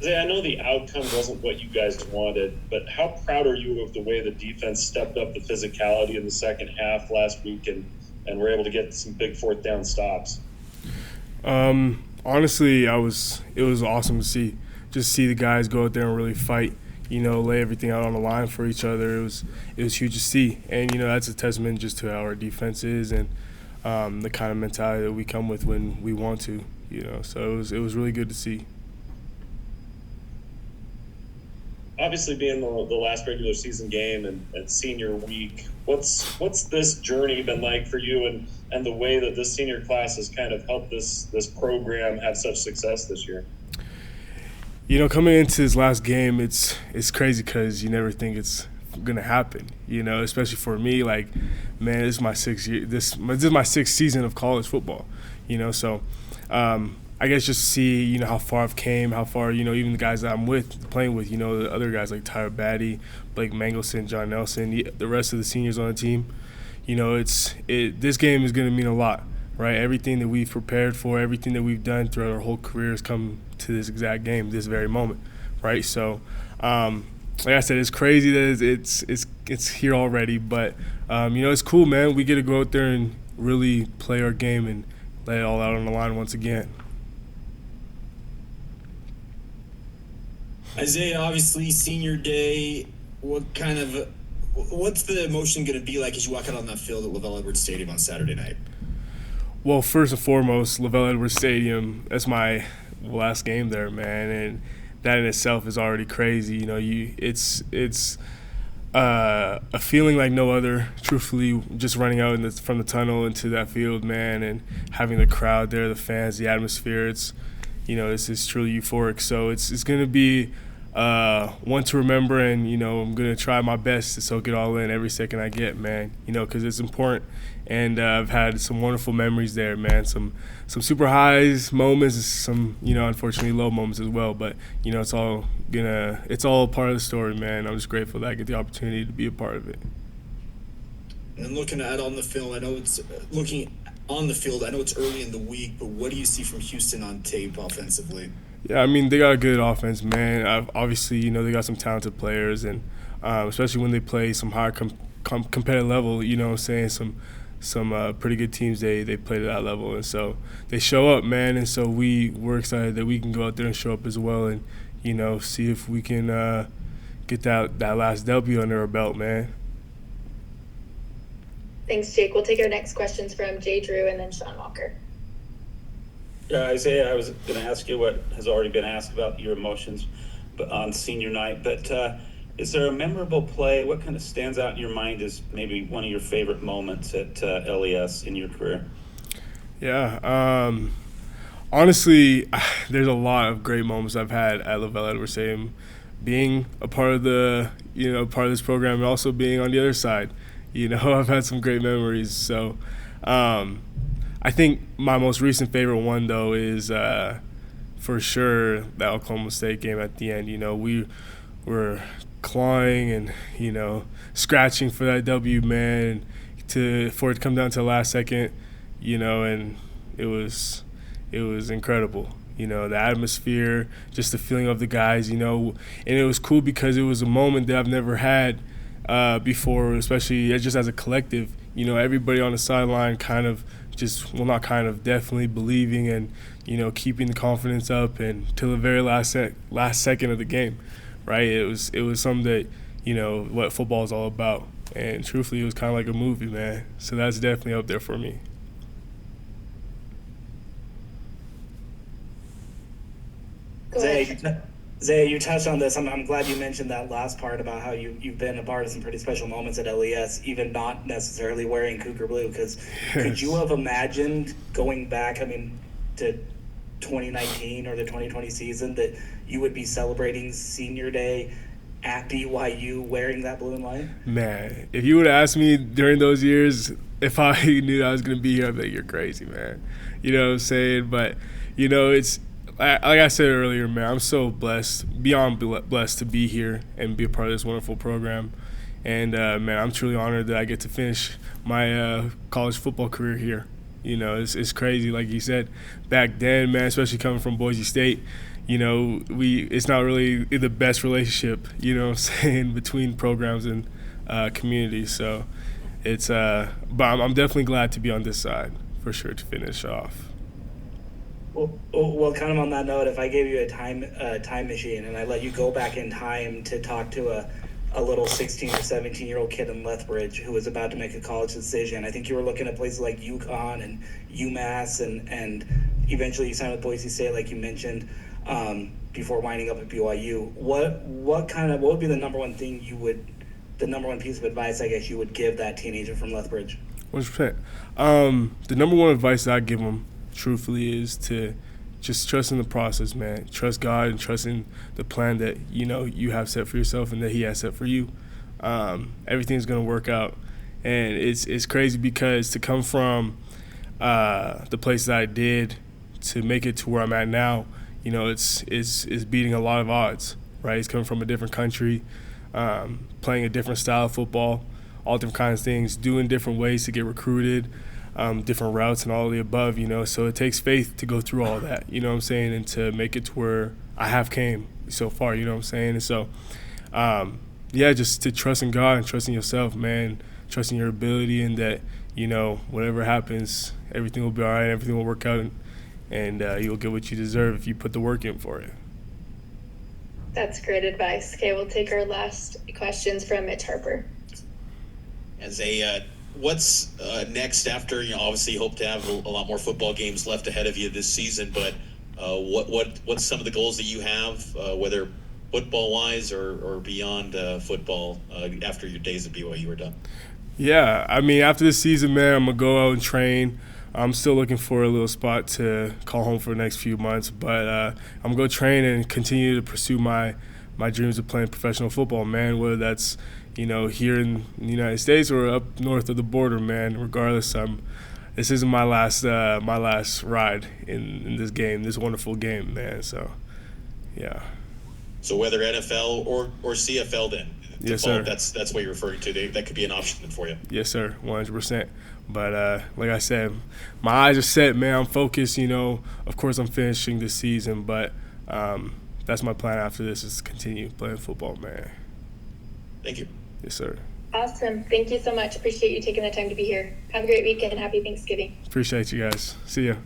Zay, I know the outcome wasn't what you guys wanted, but how proud are you of the way the defense stepped up the physicality in the second half last week and were able to get some big fourth down stops? Honestly, it was awesome to see. Just see the guys go out there and really fight. Lay everything out on the line for each other. It was huge to see, and that's a testament just to how our defense is and the kind of mentality that we come with when we want to. So it was really good to see. Obviously, being the last regular season game and senior week, what's this journey been like for you and the way that this senior class has kind of helped this program have such success this year? Coming into this last game, it's crazy because you never think it's gonna happen. Especially for me, like, man, this is my sixth year. This is my sixth season of college football. So I guess just see how far I've came, how far even the guys that I'm playing with, the other guys like Tyler Batty, Blake Mangelson, John Nelson, the rest of the seniors on the team. This game is gonna mean a lot. Right, everything that we've prepared for, everything that we've done throughout our whole career has come to this exact game, this very moment, right? So, like I said, it's crazy that it's here already, but it's cool, man. We get to go out there and really play our game and lay it all out on the line once again. Isaiah, obviously senior day. What's the emotion going to be like as you walk out on that field at Lavelle Edwards Stadium on Saturday night? Well, first and foremost, Lavelle Edwards Stadium, that's my last game there, man, and that in itself is already crazy. It's a feeling like no other, truthfully, just running out from the tunnel into that field, man, and having the crowd there, the fans, the atmosphere, it's truly euphoric. So it's going to be one to remember, and, I'm going to try my best to soak it all in every second I get, man, because it's important. And I've had some wonderful memories there, man. Some super highs moments, some unfortunately low moments as well. But it's all part of the story, man. I'm just grateful that I get the opportunity to be a part of it. And looking at on the field, I know it's early in the week, but what do you see from Houston on tape offensively? Yeah, I mean, they got a good offense, man. Obviously, they got some talented players, and especially when they play some higher competitive level, saying some pretty good teams they played at that level, and so they show up, man, and so we're excited that we can go out there and show up as well, and see if we can get that last W under our belt, man. Thanks, Jake. We'll take our next questions from Jay Drew and then Sean Walker. Yeah, Isaiah, I was going to ask you what has already been asked about your emotions on senior night, but is there a memorable play? What kind of stands out in your mind as maybe one of your favorite moments at LES in your career? Yeah, honestly, there's a lot of great moments I've had at Lavelle Edwards Stadium, being a part of part of this program, and also being on the other side. I've had some great memories. So, I think my most recent favorite one though is for sure that Oklahoma State game at the end. We were clawing and scratching for that W, man, for it to come down to the last second, and it was incredible. The atmosphere, just the feeling of the guys, and it was cool because it was a moment that I've never had before, especially just as a collective. Everybody on the sideline definitely believing and keeping the confidence up and till the very last second of the game. Right, it was something that what football is all about, and truthfully, it was kind of like a movie, man. So that's definitely up there for me. Zay, you touched on this. I'm glad you mentioned that last part about how you've been a part of some pretty special moments at LES, even not necessarily wearing Cougar blue. Because could you have imagined going back, to 2019 or the 2020 season that you would be celebrating senior day at BYU wearing that blue and white? Man, if you would have asked me during those years if I knew I was going to be here, I'd be like, you're crazy, man. You know what I'm saying? But, it's like I said earlier, man, I'm so blessed, beyond blessed to be here and be a part of this wonderful program. And, man, I'm truly honored that I get to finish my college football career here. It's crazy, like you said. Back then, man, especially coming from Boise State, it's not really the best relationship, what I'm saying, between programs and communities. So it's but I'm definitely glad to be on this side for sure to finish off. Well, kind of on that note, if I gave you a time machine and I let you go back in time to talk to a little 16 or 17-year-old kid in Lethbridge who was about to make a college decision, I think you were looking at places like UConn and UMass, and eventually you signed with Boise State, like you mentioned, before winding up at BYU. What would be the number one piece of advice, I guess, you would give that teenager from Lethbridge? 100%. The number one advice that I give them, truthfully, is to just trust in the process, man. Trust God and trust in the plan that you have set for yourself and that He has set for you. Everything's gonna work out, and it's crazy because to come from the place that I did to make it to where I'm at now, it's beating a lot of odds, right? It's coming from a different country, playing a different style of football, all different kinds of things, doing different ways to get recruited. Different routes and all of the above, so it takes faith to go through all that, what I'm saying, and to make it to where I have came so far, what I'm saying. And so, just to trust in God and trust in yourself, man, trust in your ability, and that, whatever happens, everything will be all right, everything will work out, and you'll get what you deserve if you put the work in for it. That's great advice. Okay, we'll take our last questions from Mitch Harper. What's next after, obviously you hope to have a lot more football games left ahead of you this season, but what's some of the goals that you have, whether football-wise or beyond football, after your days at BYU are done? Yeah, I mean, after this season, man, I'm going to go out and train. I'm still looking for a little spot to call home for the next few months, but I'm going to go train and continue to pursue my dreams of playing professional football, man, whether that's here in the United States or up north of the border, man. Regardless, this isn't my last ride in this game, this wonderful game, man. So, yeah. So whether NFL or CFL, then, yes, sir. That's what you're referring to. That could be an option for you. Yes, sir, 100%. But like I said, my eyes are set, man. I'm focused. Of course, I'm finishing this season, but that's my plan after this, is to continue playing football, man. Thank you. Yes, sir. Awesome. Thank you so much. Appreciate you taking the time to be here. Have a great weekend and happy Thanksgiving. Appreciate you guys. See ya.